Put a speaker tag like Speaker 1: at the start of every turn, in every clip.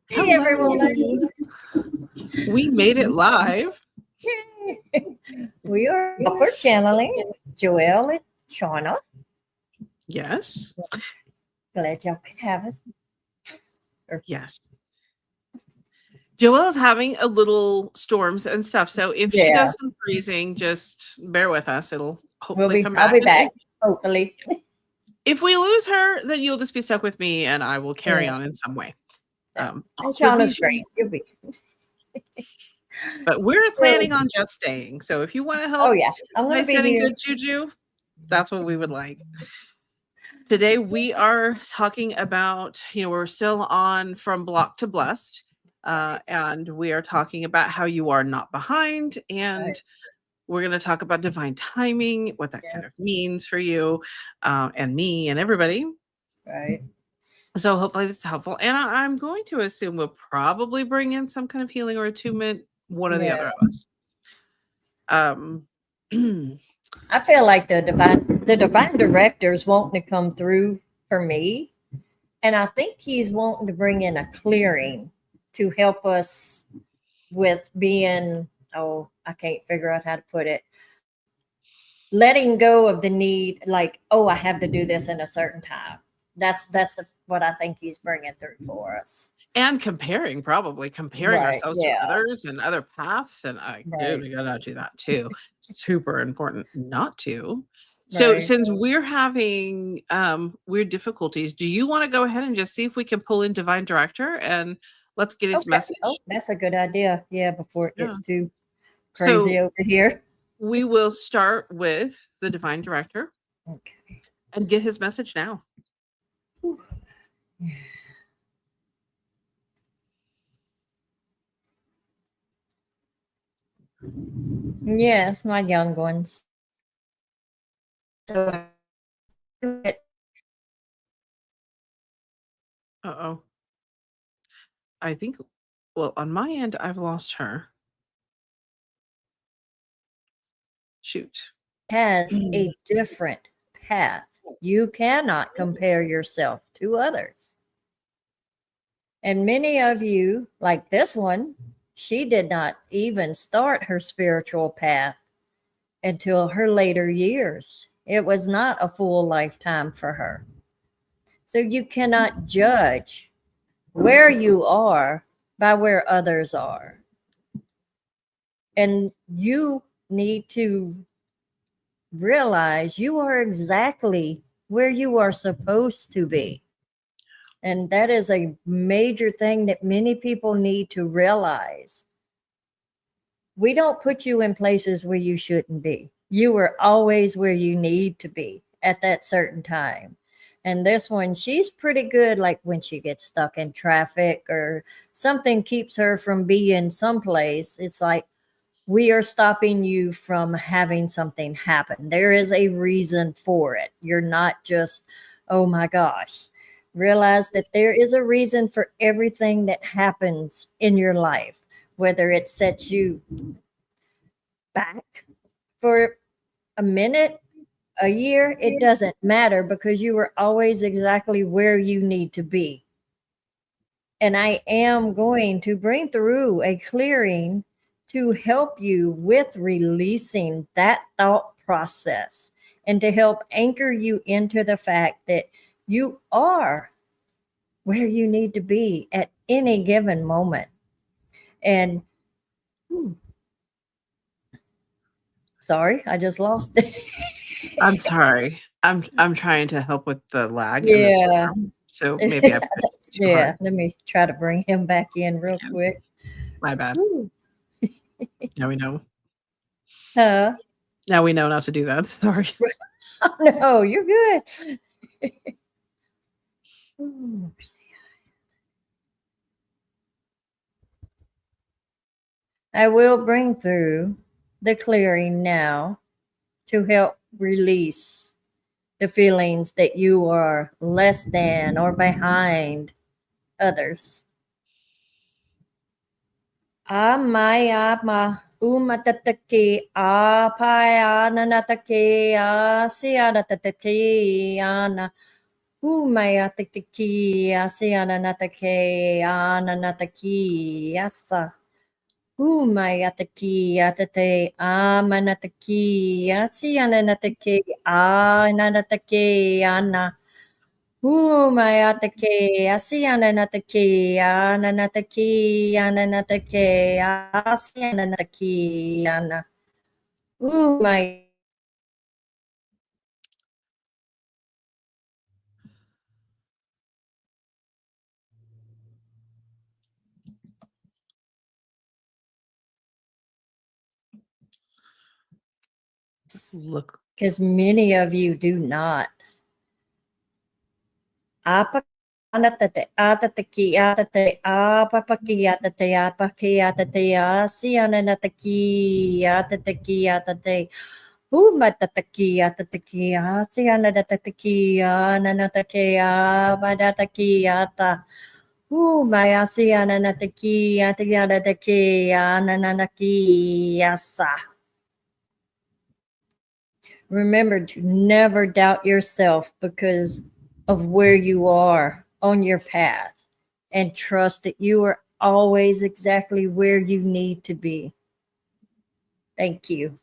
Speaker 1: Hey, everyone.
Speaker 2: We made it live.
Speaker 1: We are awkward channeling Joelle and Shauna.
Speaker 2: Yes.
Speaker 1: Glad y'all could have us.
Speaker 2: Yes. Joelle's having a little storms and stuff. So if she does some freezing, just bear with us. It'll hopefully come back.
Speaker 1: I'll be back, hopefully.
Speaker 2: If we lose her, then you'll just be stuck with me and I will carry on in some way.
Speaker 1: And Shauna's great. You'll be.
Speaker 2: But we're planning on just staying. So if you want to help by sending good juju, that's what we would like. Today we are talking about, we're still on From Block to Blessed. And we are talking about how you are not behind. And we're going to talk about divine timing, what that kind of means for you and me and everybody.
Speaker 1: Right.
Speaker 2: So hopefully this is helpful. And I'm going to assume we'll probably bring in some kind of healing or attunement, one or the other of us.
Speaker 1: I feel like the divine director's wanting to come through for me. And I think he's wanting to bring in a clearing to help us with being, I can't figure out how to put it. Letting go of the need, like, I have to do this in a certain time. That's what I think he's bringing through for us.
Speaker 2: And comparing ourselves to others and other paths. And we got to do that too. Super important not to. So since we're having weird difficulties, do you want to go ahead and just see if we can pull in Divine Director and let's get his message?
Speaker 1: Oh, that's a good idea. Yeah, before it gets too crazy over here.
Speaker 2: We will start with the Divine Director.
Speaker 1: Okay.
Speaker 2: And get his message now.
Speaker 1: Yes, my young ones. So
Speaker 2: I think, on my end, I've lost her. Shoot.
Speaker 1: Has a different path. You cannot compare yourself to others. And many of you, like this one, she did not even start her spiritual path until her later years. It was not a full lifetime for her. So you cannot judge where you are by where others are. And you need to realize you are exactly where you are supposed to be. And that is a major thing that many people need to realize. We don't put you in places where you shouldn't be. You are always where you need to be at that certain time. And this one, she's pretty good, like when she gets stuck in traffic or something keeps her from being someplace. It's like, we are stopping you from having something happen. There is a reason for it. You're not just, oh my gosh. Realize that there is a reason for everything that happens in your life, whether it sets you back for a minute, a year, it doesn't matter because you are always exactly where you need to be. And I am going to bring through a clearing to help you with releasing that thought process and to help anchor you into the fact that you are where you need to be at any given moment. And sorry, I just lost it.
Speaker 2: I'm sorry. I'm trying to help with the lag.
Speaker 1: Yeah.
Speaker 2: So maybe I
Speaker 1: hard. Let me try to bring him back in real quick.
Speaker 2: My bad. Now we know. Now we know not to do that. Sorry.
Speaker 1: Oh, no, you're good. I will bring through the clearing now to help release the feelings that you are less than or behind others. Ama Umatataki apayananataki asianatataki ana. Umayataki asiananataki ananataki asa. Umayataki atate amanataki asiananataki ananataki ana. Umayatake, asiananatake, ananatake, ananatake, asiananatake, ana. Umay.
Speaker 2: Look.
Speaker 1: Because many of you do not. Apa anatate atataki atate apapaki atate apaki atate asiananataki atataki atate. Umatataki atataki asiananataki ananataki abadataki ata. Mayasi ananataki atianataki anananaki yasa. Remember to never doubt yourself because of where you are on your path, and trust that you are always exactly where you need to be. Thank you.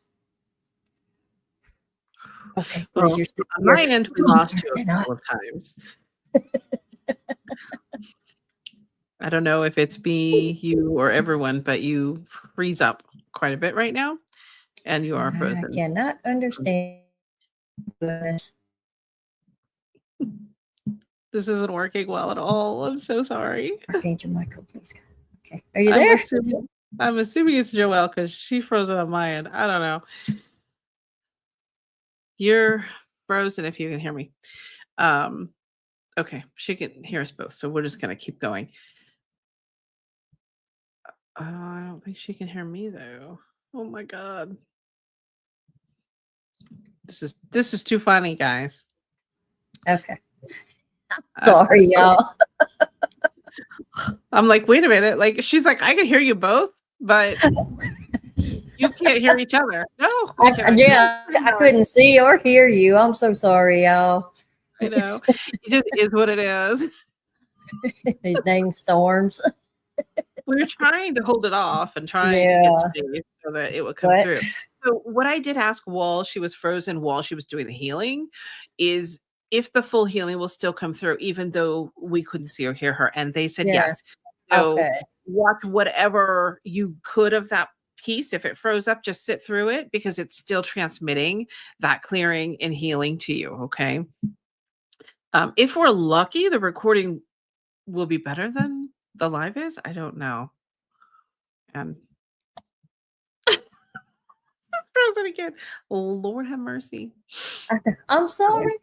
Speaker 1: Okay.
Speaker 2: Well, on my end, we lost you a couple of times. I don't know if it's me, you, or everyone, but you freeze up quite a bit right now, and you are frozen.
Speaker 1: I cannot understand.
Speaker 2: This isn't working well at all. I'm so sorry.
Speaker 1: Archangel Michael, please. Okay. Are you there?
Speaker 2: I'm assuming it's Joelle because she froze on my end. I don't know. You're frozen if you can hear me. Okay, she can hear us both, so we're just gonna keep going. I don't think she can hear me though. Oh my god. This is too funny, guys.
Speaker 1: Okay. Sorry, y'all.
Speaker 2: I'm like, wait a minute. Like, she's like, I can hear you both, but you can't hear each other. No.
Speaker 1: I couldn't see or hear you. I'm so sorry, y'all.
Speaker 2: I know. It just is what it is.
Speaker 1: These dang storms.
Speaker 2: We were trying to hold it off and trying to get space so that it would come through. So what I did ask while she was frozen, while she was doing the healing, is if the full healing will still come through, even though we couldn't see or hear her. And they said yes. So watch whatever you could of that piece. If it froze up, just sit through it because it's still transmitting that clearing and healing to you. Okay. If we're lucky, the recording will be better than the live is. I don't know. And frozen again. Lord have mercy.
Speaker 1: I'm sorry.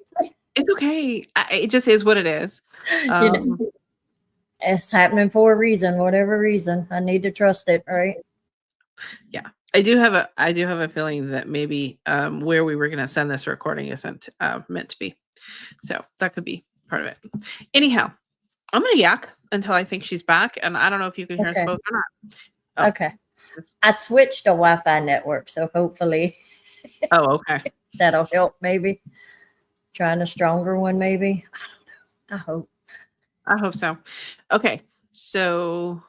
Speaker 2: It's okay. It just is what it is.
Speaker 1: It's happening for a reason, whatever reason. I need to trust it, right?
Speaker 2: Yeah. I do have a feeling that maybe where we were going to send this recording isn't meant to be. So that could be part of it. Anyhow, I'm going to yak until I think she's back. And I don't know if you can hear us both or not.
Speaker 1: Oh. Okay. I switched to Wi-Fi network, so hopefully.
Speaker 2: Oh, okay.
Speaker 1: That'll help maybe. Trying a stronger one maybe. I don't know.
Speaker 2: I hope so. Okay. So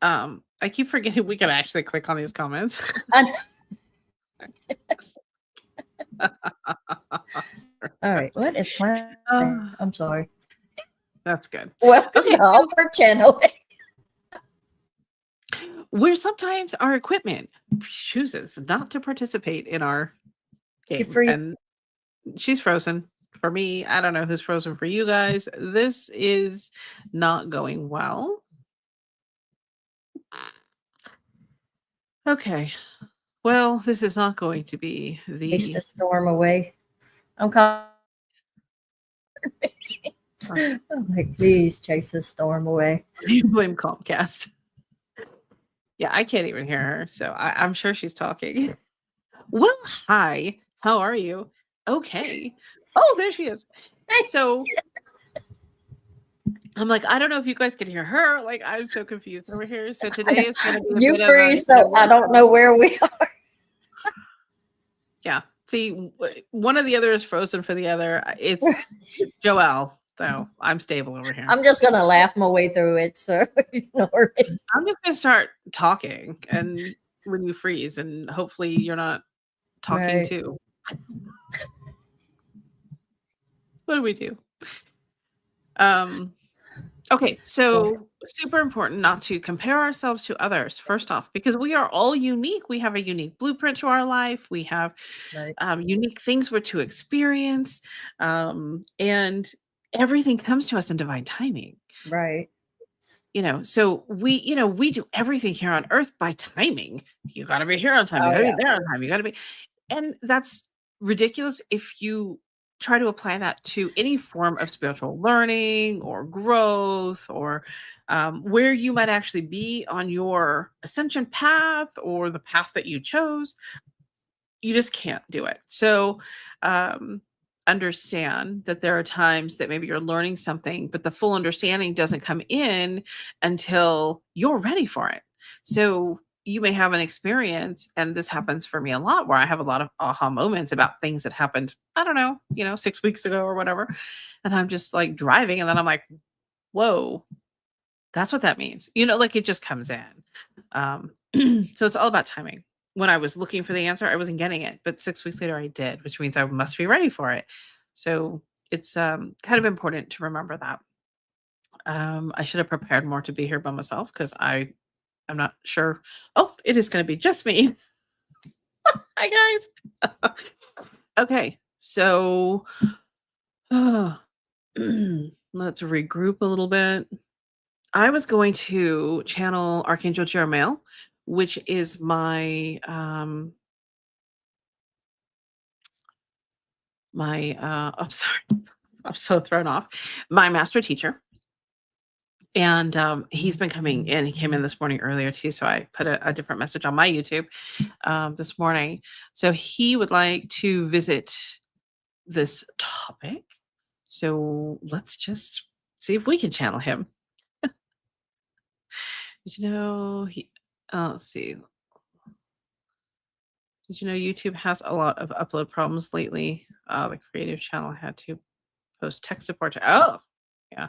Speaker 2: I keep forgetting we can actually click on these comments.
Speaker 1: All right. What is my I'm sorry.
Speaker 2: That's good.
Speaker 1: Welcome to our channel.
Speaker 2: Where sometimes our equipment chooses not to participate in our game. And she's frozen. For me, I don't know who's frozen for you guys. This is not going well. Okay. Well, this is not going to be the
Speaker 1: chase the storm away. I'm calling. I'm like, please chase the storm away.
Speaker 2: You blame Comcast. Yeah, I can't even hear her, so I'm sure she's talking. Well, hi. How are you? Okay. Oh, there she is. So I'm like, I don't know if you guys can hear her. Like, I'm so confused over here. So today is going to be a
Speaker 1: You
Speaker 2: bit of
Speaker 1: freeze, so I don't know where we are.
Speaker 2: Yeah. See, one or the other is frozen for the other. It's Joelle, though. I'm stable over here.
Speaker 1: I'm just going to laugh my way through it. So ignore me.
Speaker 2: I'm just going to start talking and when you freeze, and hopefully you're not talking too. What do we do? Okay, so super important not to compare ourselves to others, first off, because we are all unique. We have a unique blueprint to our life. We have unique things we're to experience. And everything comes to us in divine timing.
Speaker 1: Right.
Speaker 2: So we do everything here on earth by timing. You got to be here on time. You got to be there on time. You got to be. And that's ridiculous if you try to apply that to any form of spiritual learning or growth, or where you might actually be on your ascension path or the path that you chose. You just can't do it. So understand that there are times that maybe you're learning something, but the full understanding doesn't come in until you're ready for it. So you may have an experience, and this happens for me a lot, where I have a lot of aha moments about things that happened, I don't know, 6 weeks ago or whatever. And I'm just like driving, and then I'm like, whoa, that's what that means. Like it just comes in. So it's all about timing. When I was looking for the answer, I wasn't getting it, but 6 weeks later I did, which means I must be ready for it. So it's kind of important to remember that. I should have prepared more to be here by myself, because I'm not sure. Oh, it is going to be just me. Hi, guys. Okay, so let's regroup a little bit. I was going to channel Archangel Jeremiel, which is my I'm sorry, I'm so thrown off. My master teacher. And he's been coming in. He came in this morning earlier too, so I put a different message on my YouTube this morning. So he would like to visit this topic. So let's just see if we can channel him. Did you know let's see. Did you know YouTube has a lot of upload problems lately? The creative channel had to post tech support. Oh, yeah.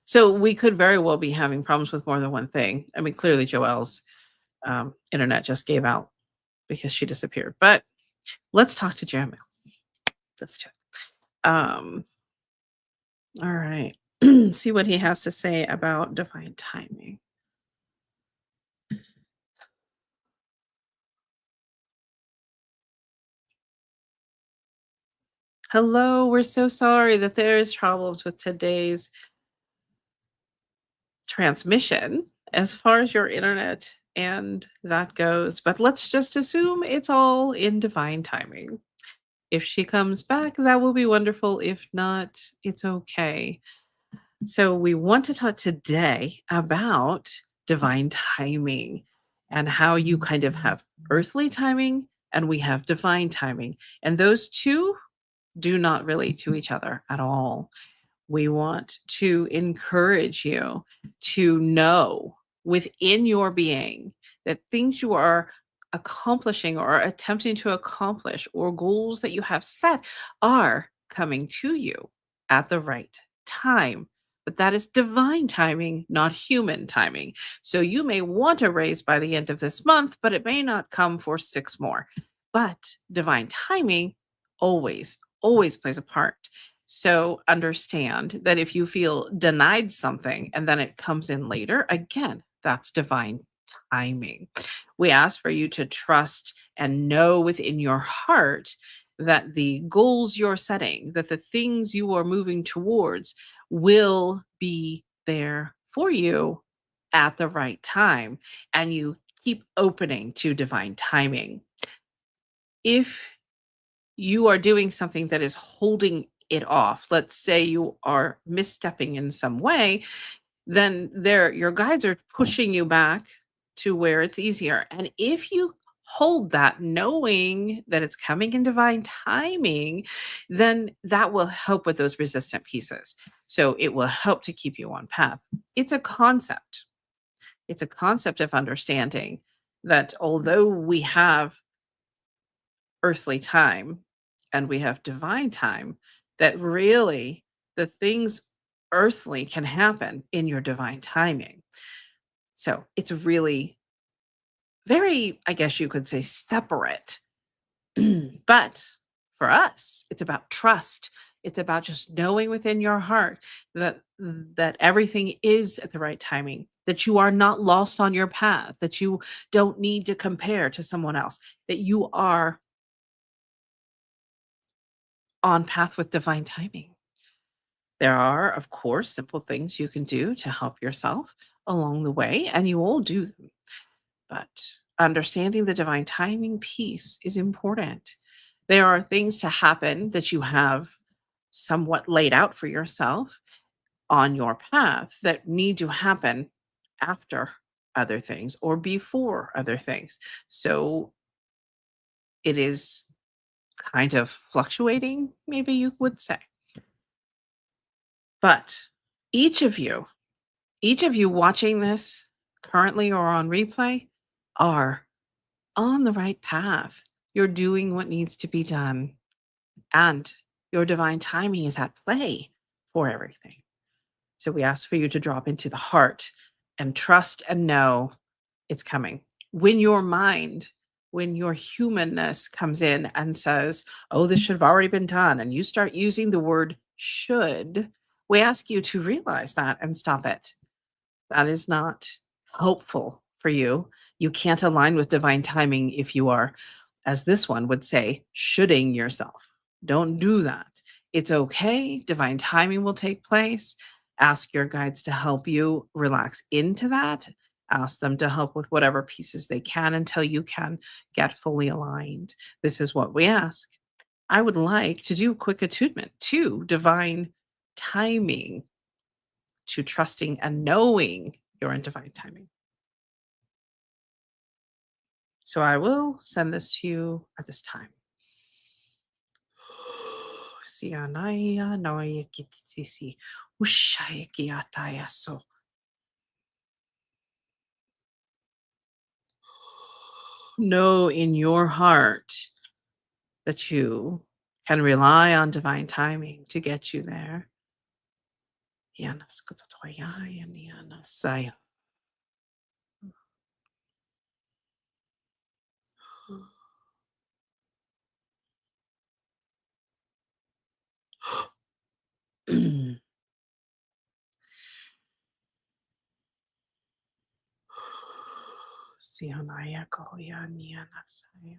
Speaker 2: So we could very well be having problems with more than one thing. I mean, clearly Joelle's internet just gave out because she disappeared. But let's talk to Jeremy. Let's do it. All right. See what he has to say about divine timing. Hello, we're so sorry that there's problems with today's transmission as far as your internet and that goes, but let's just assume it's all in divine timing. If she comes back, that will be wonderful. If not, it's okay. So we want to talk today about divine timing and how you kind of have earthly timing and we have divine timing. And those two do not relate to each other at all. We want to encourage you to know within your being that things you are accomplishing or attempting to accomplish or goals that you have set are coming to you at the right time. But that is divine timing, not human timing. So you may want a raise by the end of this month, but it may not come for 6 more. But divine timing always plays a part. So understand that if you feel denied something and then it comes in later, again, that's divine timing. We ask for you to trust and know within your heart that the goals you're setting, that the things you are moving towards will be there for you at the right time. And you keep opening to divine timing. If you are doing something that is holding it off, let's say you are misstepping in some way, then your guides are pushing you back to where it's easier. And if you hold that knowing that it's coming in divine timing, then that will help with those resistant pieces. So it will help to keep you on path. It's a concept. It's a concept of understanding that although we have earthly time and we have divine time, that really the things earthly can happen in your divine timing. So it's really very, I guess you could say, separate. But for us, it's about trust. It's about just knowing within your heart that everything is at the right timing, that you are not lost on your path, that you don't need to compare to someone else, that you are on path with divine timing. There are, of course, simple things you can do to help yourself along the way, and you will do them. But understanding the divine timing piece is important. There are things to happen that you have somewhat laid out for yourself on your path that need to happen after other things or before other things. So it is kind of fluctuating, maybe you would say. But each of you, each of you watching this currently or on replay are on the right path. You're doing what needs to be done, and your divine timing is at play for everything. So we ask for you to drop into the heart and trust and know it's coming. When your mind, when your humanness comes in and says, oh, this should have already been done, and you start using the word should, we ask you to realize that and stop it. That is not helpful for you. You can't align with divine timing if you are, as this one would say, shoulding yourself. Don't do that. It's okay. Divine timing will take place. Ask your guides to help you relax into that. Ask them to help with whatever pieces they can until you can get fully aligned. This is what we ask. I would like to do a quick attunement to divine timing, to trusting and knowing you're in divine timing. So I will send this to you at this time. Sianaya noya kitisi ushaya kiataya so. Know in your heart that you can rely on divine timing to get you there. Yanaskutatoya yanasaya. Sianaya koya nianasaya.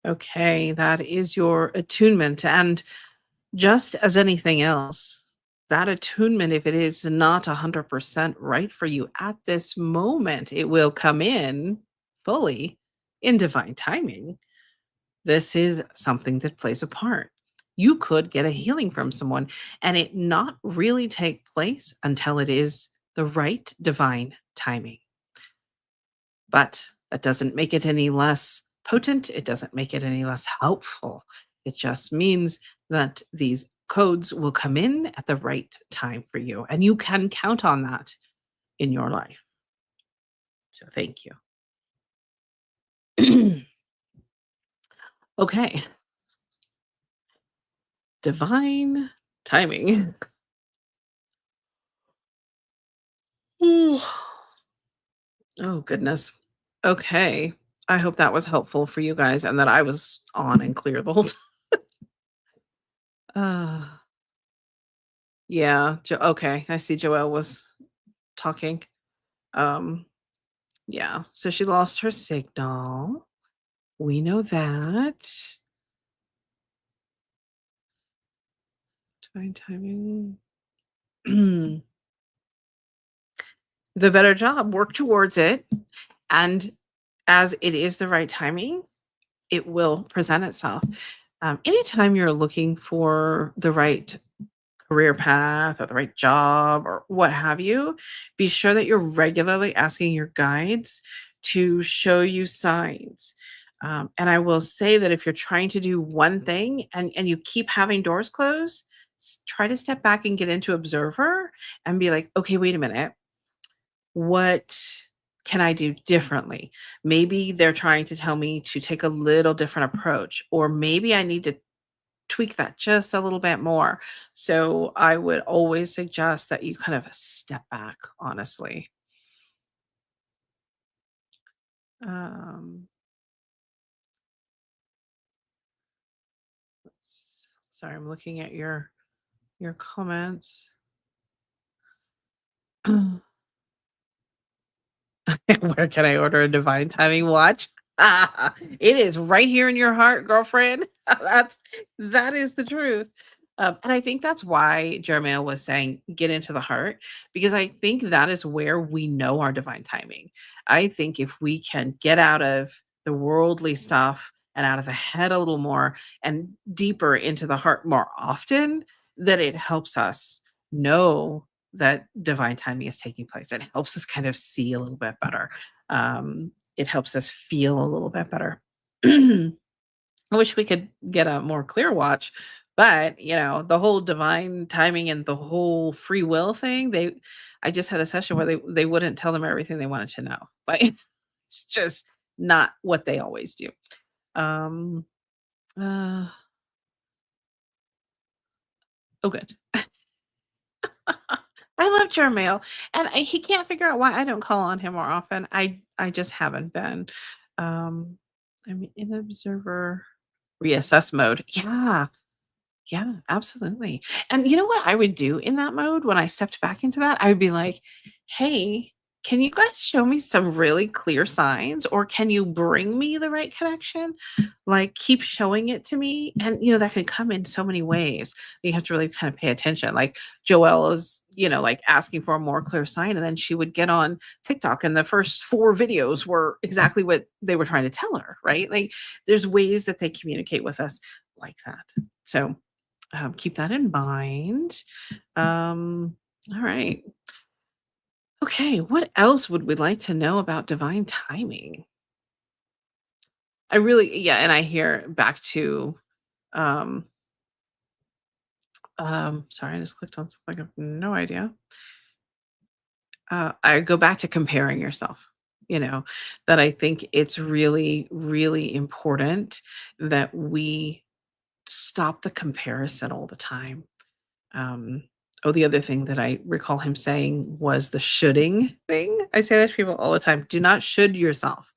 Speaker 2: Okay, that is your attunement. And just as anything else, that attunement, if it is not 100% right for you at this moment, it will come in fully in divine timing. This is something that plays a part. You could get a healing from someone and it not really take place until it is the right divine timing. But that doesn't make it any less potent. It doesn't make it any less helpful. It just means that these codes will come in at the right time for you. And you can count on that in your life. So thank you. Okay. Divine timing. Ooh. Oh, goodness. Okay. I hope that was helpful for you guys and that I was on and clear the whole time. Yeah. Okay. I see Joelle was talking. Um, yeah. So she lost her signal. We know that. Divine timing. The better job. Work towards it. And as it is the right timing, it will present itself. Anytime you're looking for the right career path or the right job or what have you, be sure that you're regularly asking your guides to show you signs. And I will say that if you're trying to do one thing and you keep having doors closed, try to step back and get into observer and be like, okay, wait a minute. What can I do differently? Maybe they're trying to tell me to take a little different approach, or maybe I need to tweak that just a little bit more. So I would always suggest that you kind of step back, honestly. Um, sorry, I'm looking at your comments. Where can I order a divine timing watch? It is right here in your heart, girlfriend. That is the truth. And I think that's why Jeremiah was saying get into the heart, because I think that is where we know our divine timing. I think if we can get out of the worldly stuff and out of the head a little more and deeper into the heart more often, that it helps us know that divine timing is taking place. It helps us kind of see a little bit better. It helps us feel a little bit better. I wish we could get a more clear watch, but the whole divine timing and the whole free will thing, I just had a session where they wouldn't tell them everything they wanted to know. But it's just not what they always do. Um uh oh good. I love Jermail, and he can't figure out why I don't call on him more often. I just haven't been. I'm in observer reassess mode. Yeah, yeah, absolutely. And you know what I would do in that mode when I stepped back into that? I would be like, "Hey, can you guys show me some really clear signs, or can you bring me the right connection? Like, keep showing it to me." And that can come in so many ways. You have to really kind of pay attention. Like Joelle is, like asking for a more clear sign, and then she would get on TikTok, and the first 4 videos were exactly what they were trying to tell her. Right? Like, there's ways that they communicate with us like that. So keep that in mind. All right. Okay. What else would we like to know about divine timing? I really, yeah. And I hear back to, um, sorry, I just clicked on something. I have no idea. I go back to comparing yourself, that I think it's really, really important that we stop the comparison all the time. Um, the other thing that I recall him saying was the shoulding thing. I say that to people all the time. Do not should yourself.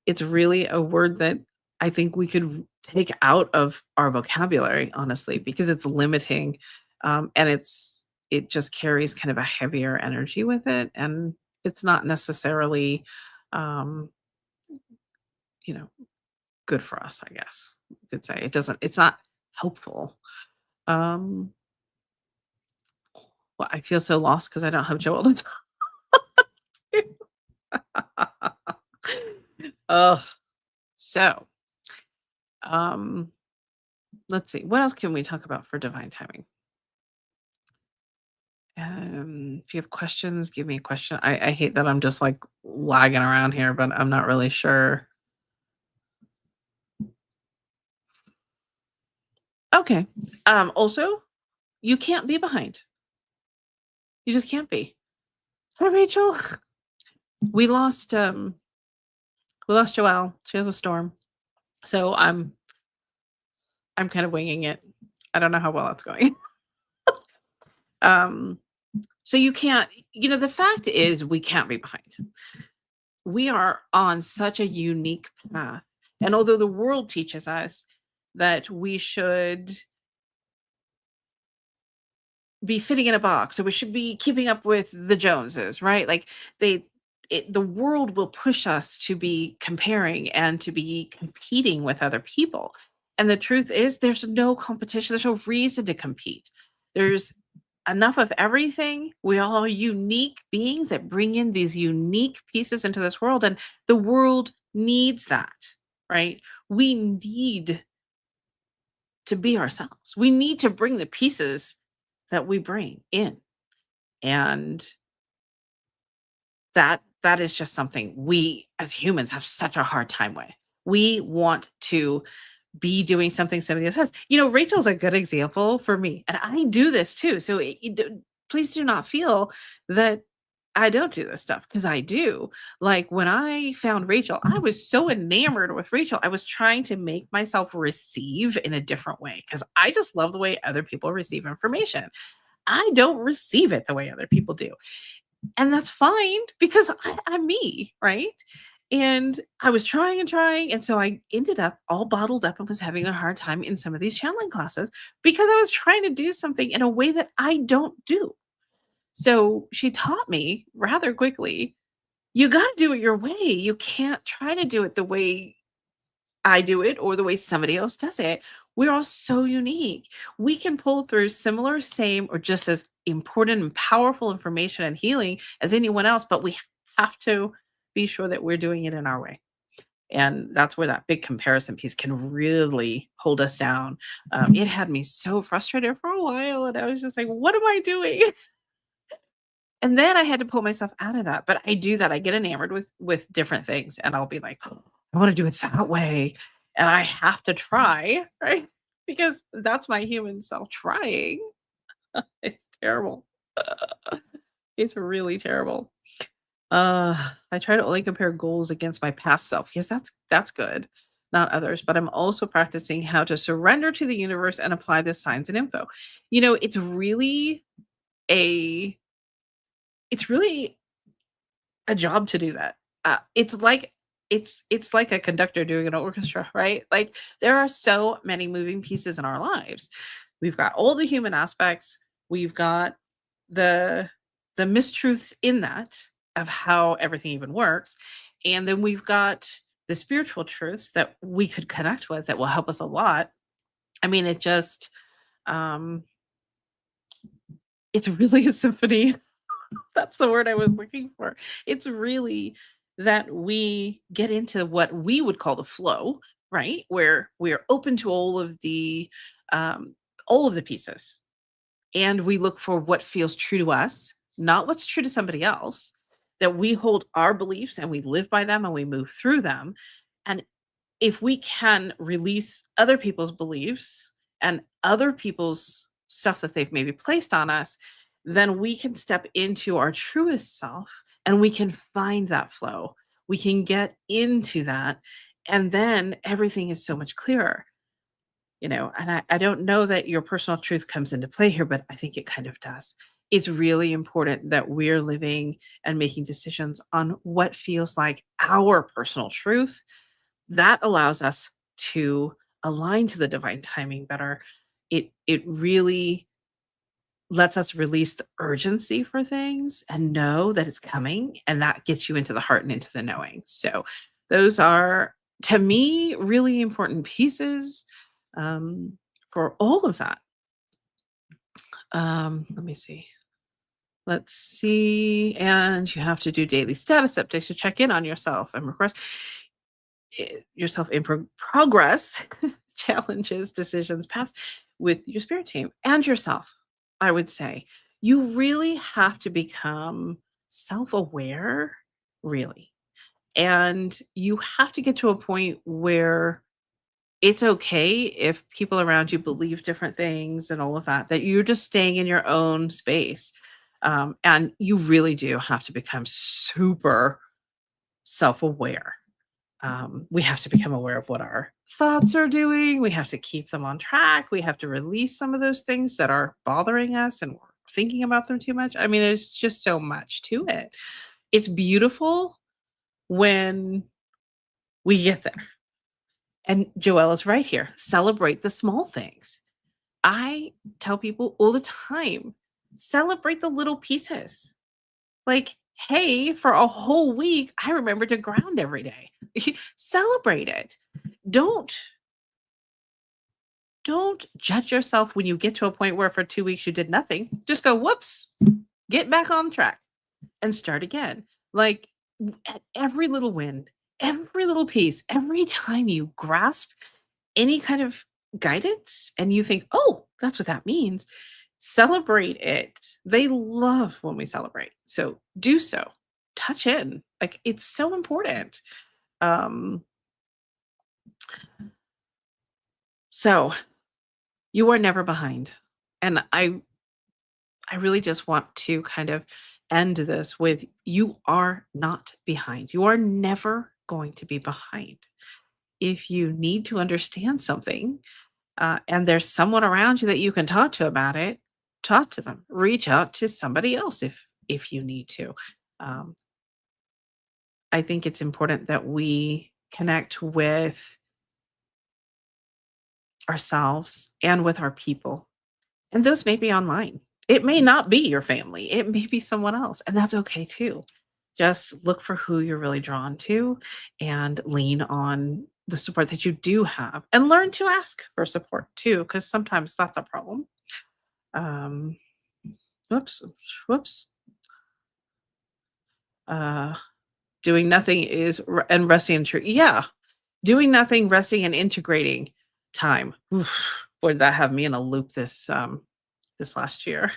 Speaker 2: It's really a word that I think we could take out of our vocabulary, honestly, because it's limiting, and it just carries kind of a heavier energy with it, and it's not necessarily, um, you know, good for us. I guess you could say it doesn't. It's not helpful. Um, well, I feel so lost because I don't have Joel to Oh, so, um, let's see. What else can we talk about for divine timing? If you have questions, give me a question. I hate that I'm just like lagging around here, but I'm not really sure. Okay. Also, you can't be behind. You just can't be. Hi, Rachel. We lost Joelle. She has a storm. So I'm kind of winging it. I don't know how well it's going. um So you can't, the fact is we can't be behind. We are on such a unique path. And although the world teaches us that we should be fitting in a box, or we should be keeping up with the Joneses, right? Like the world will push us to be comparing and to be competing with other people. And the truth is there's no competition. There's no reason to compete. There's enough of everything. We all are unique beings that bring in these unique pieces into this world, and the world needs that, right? We need to be ourselves. We need to bring the pieces that we bring in. And that is just something we as humans have such a hard time with. We want to be doing something somebody else has. Rachel's a good example for me, and I do this too. So please do not feel that I don't do this stuff, because I do. Like when I found Rachel, I was so enamored with Rachel. I was trying to make myself receive in a different way, because I just love the way other people receive information. I don't receive it the way other people do. And that's fine, because I'm me, right? And I was trying and trying. And so I ended up all bottled up and was having a hard time in some of these channeling classes, because I was trying to do something in a way that I don't do. So she taught me rather quickly, you got to do it your way. You can't try to do it the way I do it or the way somebody else does it. We're all so unique. We can pull through similar, same, or just as important and powerful information and healing as anyone else, but we have to be sure that we're doing it in our way. And that's where that big comparison piece can really hold us down. It had me so frustrated for a while, and I was just like, what am I doing? And then I had to pull myself out of that. But I do that. I get enamored with different things, and I'll be like, oh, I want to do it that way. And I have to try, right? Because that's my human self trying. It's terrible. It's really terrible. I try to only compare goals against my past self. Yes, that's good, not others. But I'm also practicing how to surrender to the universe and apply the signs and info. It's really a it's really a job to do that. It's like a conductor doing an orchestra, right? Like there are so many moving pieces in our lives. We've got all the human aspects. We've got the mistruths in that of how everything even works, and then we've got the spiritual truths that we could connect with that will help us a lot. I mean, um, it's really a symphony. That's the word I was looking for. It's really that we get into what we would call the flow, right? Where we're open to all of the pieces, and we look for what feels true to us, not what's true to somebody else. That we hold our beliefs and we live by them and we move through them. And if we can release other people's beliefs and other people's stuff that they've maybe placed on us, then we can step into our truest self and we can find that flow. We can get into that. And then everything is so much clearer. And I don't know that your personal truth comes into play here, but I think it kind of does. It's really important that we're living and making decisions on what feels like our personal truth. That allows us to align to the divine timing better. It really lets us release the urgency for things and know that it's coming, and that gets you into the heart and into the knowing. So those are, to me, really important pieces for all of that. Let me see. Let's see. And you have to do daily status updates to check in on yourself and request yourself in progress, challenges, decisions, past with your spirit team and yourself. I would say you really have to become self-aware, really. And you have to get to a point where it's okay if people around you believe different things and all of that, that you're just staying in your own space. And you really do have to become super self-aware. We have to become aware of what our thoughts are doing. We have to keep them on track. We have to release some of those things that are bothering us and we're thinking about them too much. I mean, there's just so much to it. It's beautiful when we get there. And Joelle is right here. Celebrate the small things. I tell people all the time, celebrate the little pieces. Like, hey, for a whole week, I remember to ground every day. Celebrate it. Don't judge yourself when you get to a point where for 2 weeks you did nothing. Just go, whoops, get back on track and start again. Like at every little win, every little piece, every time you grasp any kind of guidance and you think, oh, that's what that means, Celebrate it. They love when we celebrate. So do so. Touch in. Like it's so important. Um, so you are never behind. And I really just want to kind of end this with you are not behind. You are never going to be behind. If you need to understand something, and there's someone around you that you can talk to about it, talk to them. Reach out to somebody else if you need to. Um, I think it's important that we connect with ourselves and with our people, and those may be online. It may not be your family. It may be someone else, and that's okay too. Just look for who you're really drawn to and lean on the support that you do have and learn to ask for support too, because sometimes that's a problem. Um, whoops, whoops. Uh, doing nothing is and resting and yeah, doing nothing, resting and integrating time. Oof, boy, did that have me in a loop this last year.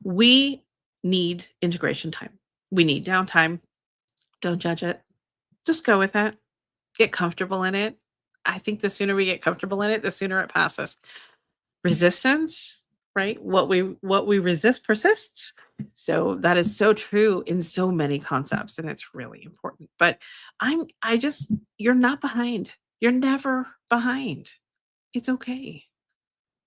Speaker 2: We need integration time. We need downtime. Don't judge it. Just go with it. Get comfortable in it. I think the sooner we get comfortable in it, the sooner it passes. Resistance, right? What we resist persists. So that is so true in so many concepts, and it's really important. But I just you're not behind. You're never behind. It's okay.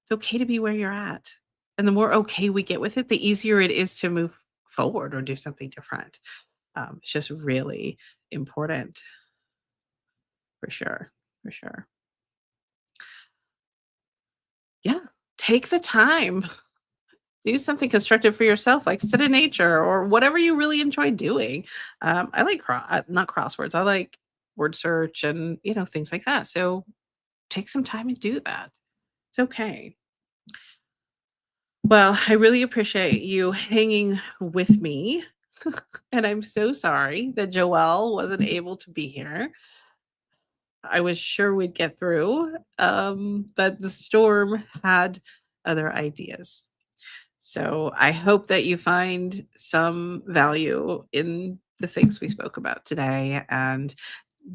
Speaker 2: It's okay to be where you're at. And the more okay we get with it, the easier it is to move forward or do something different. It's just really important for sure. For sure. Yeah. Take the time. Do something constructive for yourself, like sit in nature or whatever you really enjoy doing. I like not crosswords. I like word search and things like that. So take some time and do that. It's okay. Well, I really appreciate you hanging with me. And I'm so sorry that Joelle wasn't able to be here. I was sure we'd get through, but the storm had other ideas. So I hope that you find some value in the things we spoke about today, and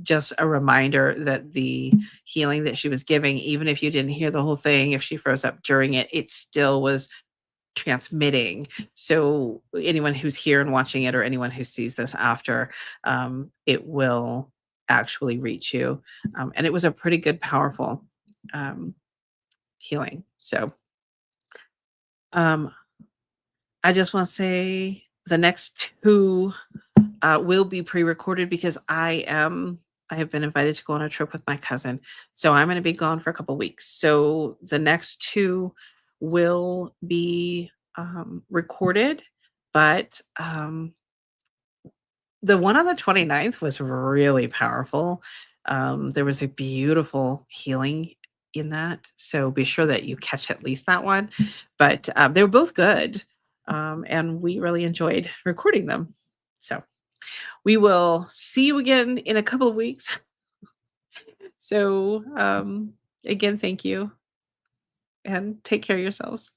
Speaker 2: just a reminder that the healing that she was giving, even if you didn't hear the whole thing, if she froze up during it, it still was transmitting. So anyone who's here and watching it, or anyone who sees this after, it will actually reach you. And it was a pretty good, powerful um, healing. So um, I just want to say the next two will be pre-recorded because I have been invited to go on a trip with my cousin. So I'm going to be gone for a couple weeks. So the next two will be recorded, but the one on the 29th was really powerful. There was a beautiful healing in that. So be sure that you catch at least that one. But they were both good. And we really enjoyed recording them. So we will see you again in a couple of weeks. So again, thank you and take care of yourselves.